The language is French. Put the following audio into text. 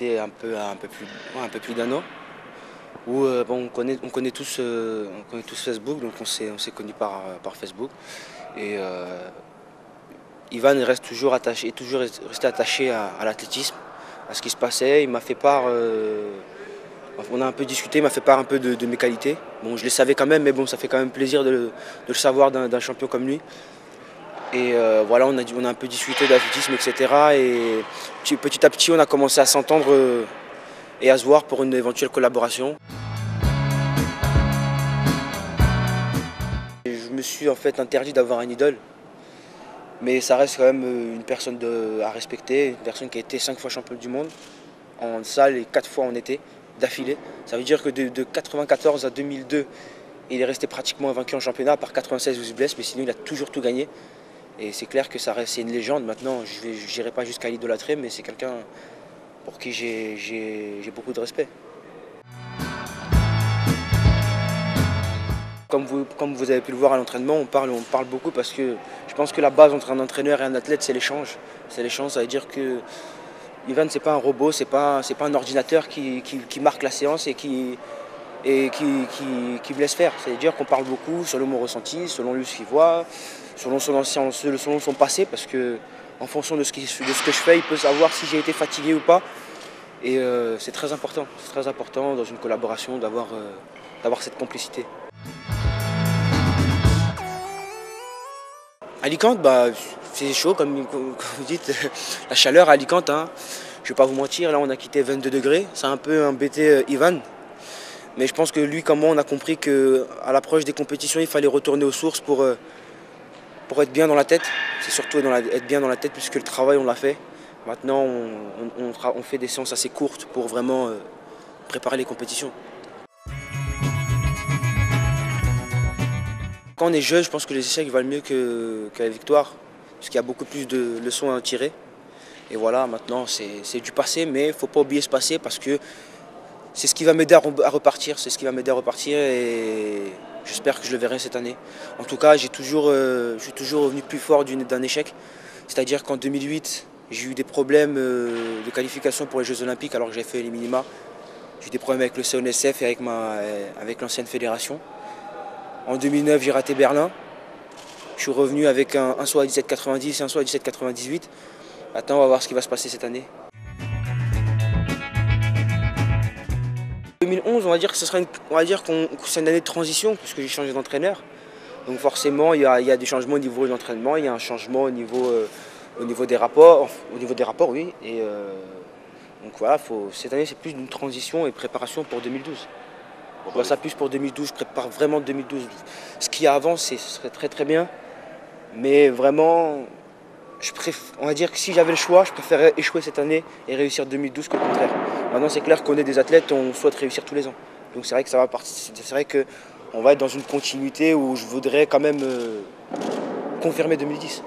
arrêté un peu plus d'1 an. Où bon, on connaît tous Facebook, donc on s'est connus par Facebook. Et Ivan reste toujours attaché, est toujours resté attaché à l'athlétisme, à ce qui se passait. Il m'a fait part, on a un peu discuté, il m'a fait part un peu de mes qualités. Bon, je les savais quand même, mais bon, ça fait quand même plaisir de le savoir d'un champion comme lui. Et voilà, on a un peu discuté d'athlétisme, etc. Et petit à petit, on a commencé à s'entendre et à se voir pour une éventuelle collaboration. Et je me suis en fait interdit d'avoir un idole, mais ça reste quand même une personne à respecter, une personne qui a été 5 fois championne du monde en salle et 4 fois en été d'affilée. Ça veut dire que de 1994 à 2002, il est resté pratiquement invaincu en championnat, à part 96 où il se blesse, mais sinon il a toujours tout gagné. Et c'est clair que c'est une légende. Maintenant, je n'irai pas jusqu'à l'idolâtrer, mais c'est quelqu'un pour qui j'ai beaucoup de respect. Comme vous avez pu le voir à l'entraînement, on parle beaucoup parce que je pense que la base entre un entraîneur et un athlète, c'est l'échange. C'est l'échange, ça veut dire que Ivan, c'est pas un robot, c'est pas un ordinateur qui marque la séance et qui me laisse faire. C'est-à-dire qu'on parle beaucoup selon mon ressenti, selon lui ce qu'il voit, selon son passé, parce que en fonction de ce que je fais, il peut savoir si j'ai été fatigué ou pas. Et c'est très important dans une collaboration d'avoir cette complicité. Alicante, bah, c'est chaud comme vous dites, la chaleur à Alicante, hein. Je ne vais pas vous mentir, là on a quitté 22 degrés, ça a un peu embêté Ivan. Mais je pense que lui comme moi on a compris qu'à l'approche des compétitions il fallait retourner aux sources pour être bien dans la tête. C'est surtout être bien dans la tête puisque le travail on l'a fait. Maintenant on fait des séances assez courtes pour vraiment préparer les compétitions. Quand on est jeune, je pense que les échecs valent mieux que la victoire, parce qu'il y a beaucoup plus de leçons à en tirer. Et voilà, maintenant c'est du passé, mais il ne faut pas oublier ce passé parce que c'est ce qui va m'aider à repartir, et j'espère que je le verrai cette année. En tout cas, je suis toujours revenu plus fort d'un échec. C'est-à-dire qu'en 2008, j'ai eu des problèmes de qualification pour les Jeux Olympiques alors que j'avais fait les minima. J'ai eu des problèmes avec le CNSF et avec l'ancienne fédération. En 2009, j'ai raté Berlin. Je suis revenu avec un saut à 17,90 et un saut à 17,98. Maintenant, on va voir ce qui va se passer cette année. 2011, on va dire que c'est une année de transition puisque j'ai changé d'entraîneur. Donc forcément, il y a des changements au niveau de l'entraînement, il y a un changement au niveau des rapports, oui. Et donc voilà, cette année c'est plus d'une transition et préparation pour 2012. On voit ça plus pour 2012, je prépare vraiment 2012. Ce qu'il y a avant, ce serait très très bien. Mais vraiment, on va dire que si j'avais le choix, je préférerais échouer cette année et réussir 2012 que le contraire. Maintenant, c'est clair qu'on est des athlètes, on souhaite réussir tous les ans. Donc c'est vrai que c'est vrai qu'on va être dans une continuité où je voudrais quand même confirmer 2010.